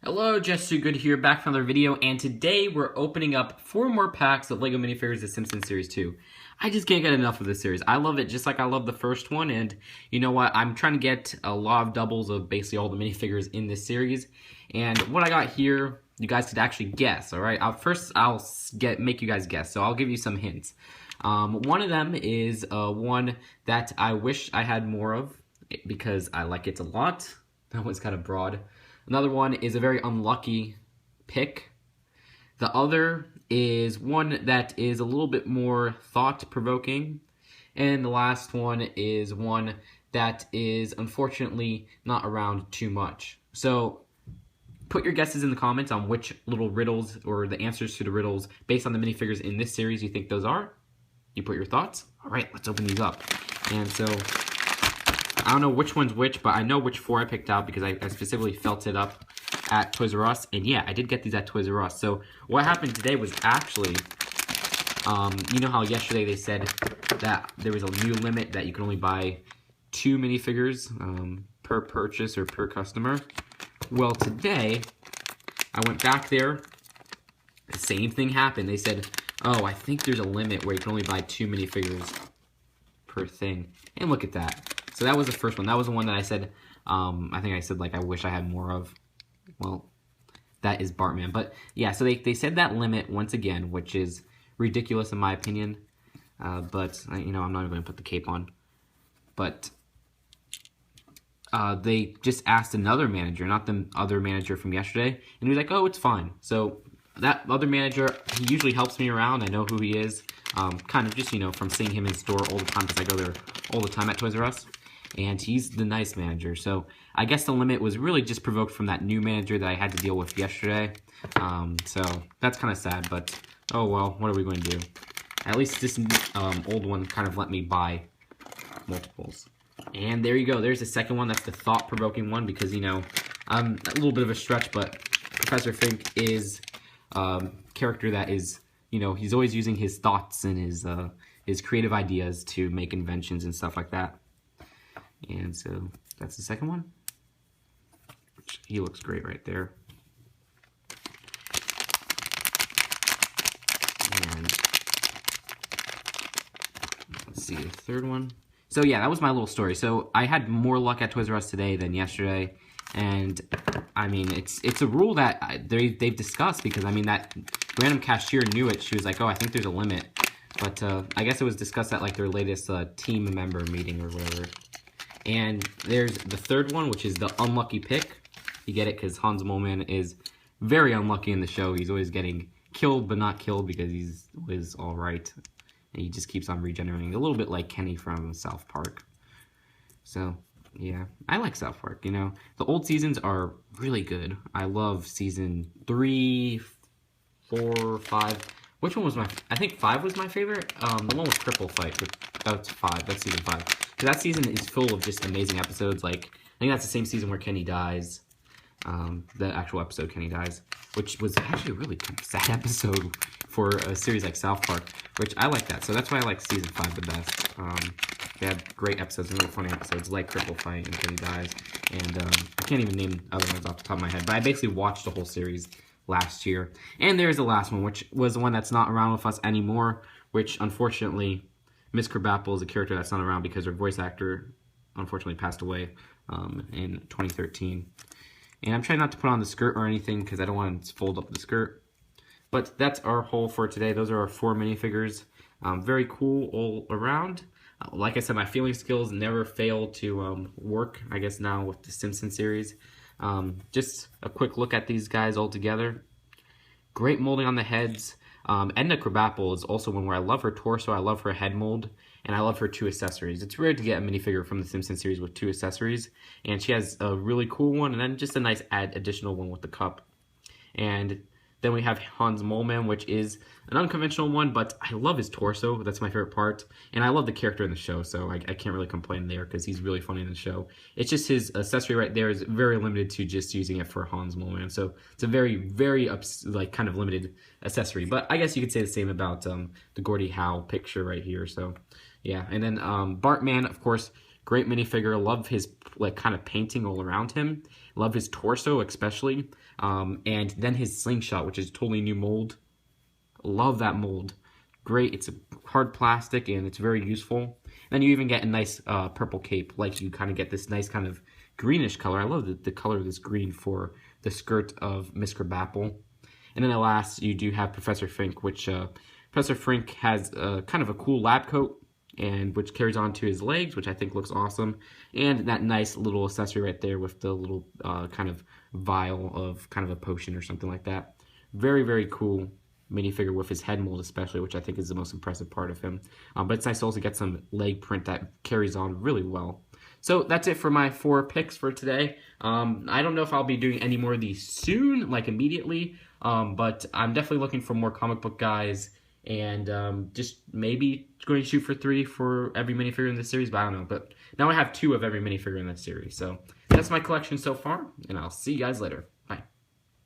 Hello, Just Too Good here, back for another video, and today we're opening up 4 more packs of LEGO Minifigures The Simpsons Series 2. I just can't get enough of this series. I love it just like I love the first one, and you know what? I'm trying to get a lot of doubles of basically all the minifigures in this series, and what I got here, you guys could actually guess, alright? I'll make you guys guess, so I'll give you some hints. One of them is one that I wish I had more of, because I like it a lot. That one's kind of broad. Another one is a very unlucky pick. The other is one that is a little bit more thought-provoking. And the last one is one that is unfortunately not around too much. So put your guesses in the comments on which little riddles or the answers to the riddles based on the minifigures in this series you think those are. You put your thoughts. All right, let's open these up. And so I don't know which one's which, but I know which 4 I picked out because I specifically felt it up at Toys R Us. And yeah, I did get these at Toys R Us. So what happened today was actually, you know how yesterday they said that there was a new limit that you can only buy 2 minifigures per purchase or per customer? Well, today, I went back there, the same thing happened. They said, oh, I think there's a limit where you can only buy 2 minifigures per thing. And look at that. So that was the first one. That was the one that I said, I think I said, like, I wish I had more of. Well, that is Bartman. But, yeah, so they said that limit once again, which is ridiculous in my opinion. But, you know, I'm not even going to put the cape on. But they just asked another manager, not the other manager from yesterday. And he was like, oh, it's fine. So that other manager, he usually helps me around. I know who he is. Kind of just, you know, from seeing him in store all the time because I go there all the time at Toys R Us. And he's the nice manager. So I guess the limit was really just provoked from that new manager that I had to deal with yesterday. So that's kind of sad, but oh well, what are we going to do? At least this old one kind of let me buy multiples. And there you go. There's the second one. That's the thought-provoking one because, you know, a little bit of a stretch, but Professor Fink is a character that is, you know, he's always using his thoughts and his creative ideas to make inventions and stuff like that. And so that's the second one. He looks great right there. And let's see, the third one. So yeah, that was my little story. So I had more luck at Toys R Us today than yesterday. And I mean, it's a rule that they've discussed because I mean that random cashier knew it. She was like, oh, I think there's a limit. But I guess it was discussed at like their latest team member meeting or whatever. And there's the third one, which is the unlucky pick. You get it because Hans Moleman is very unlucky in the show. He's always getting killed but not killed because he's always all right. And he just keeps on regenerating, a little bit like Kenny from South Park. So, yeah, I like South Park, you know. The old seasons are really good. I love season 3, 4, 5. Which one was I think 5 was my favorite. The one with Triple Fight. That's 5. That's season 5. So that season is full of just amazing episodes. Like, I think that's the same season where Kenny dies. The actual episode Kenny dies. Which was actually a really kind of sad episode for a series like South Park. Which I like that. So that's why I like season 5 the best. They have great episodes and really funny episodes like Triple Fight and Kenny dies. And I can't even name other ones off the top of my head. But I basically watched the whole series last year. And there's the last one, which was the one that's not around with us anymore, which unfortunately Miss Krabappel is a character that's not around because her voice actor unfortunately passed away in 2013. And I'm trying not to put on the skirt or anything because I don't want to fold up the skirt. But that's our haul for today. Those are our 4 minifigures. Very cool all around. Like I said, my feeling skills never fail to work, I guess now with the Simpsons series. Just a quick look at these guys all together. Great molding on the heads. Edna Krabappel is also one where I love her torso, I love her head mold, and I love her 2 accessories. It's rare to get a minifigure from the Simpsons series with 2 accessories, and she has a really cool one, and then just a nice additional one with the cup. And then we have Hans Moleman, which is an unconventional one, but I love his torso. That's my favorite part. And I love the character in the show, so I can't really complain there because he's really funny in the show. It's just his accessory right there is very limited to just using it for Hans Moleman. So it's a very, very, like, kind of limited accessory. But I guess you could say the same about the Gordie Howe picture right here. So, yeah. And then Bartman, of course, great minifigure. Love his, like, kind of painting all around him. Love his torso especially. And then his slingshot, which is totally new mold. Love that mold. Great. It's a hard plastic and it's very useful. Then you even get a nice purple cape. Like you kind of get this nice kind of greenish color. I love the color of this green for the skirt of Mr. Bapple. And then at last, you do have Professor Frink, which Professor Frink has kind of a cool lab coat, and which carries on to his legs, which I think looks awesome. And that nice little accessory right there with the little kind of vial of kind of a potion or something like that. Very, very cool minifigure with his head mold especially, which I think is the most impressive part of him. But it's nice to also get some leg print that carries on really well. So that's it for my 4 picks for today. I don't know if I'll be doing any more of these soon, like immediately, but I'm definitely looking for more comic book guys, and just maybe going to shoot for 3 for every minifigure in this series, but I don't know. But now I have 2 of every minifigure in this series. So that's my collection so far, and I'll see you guys later.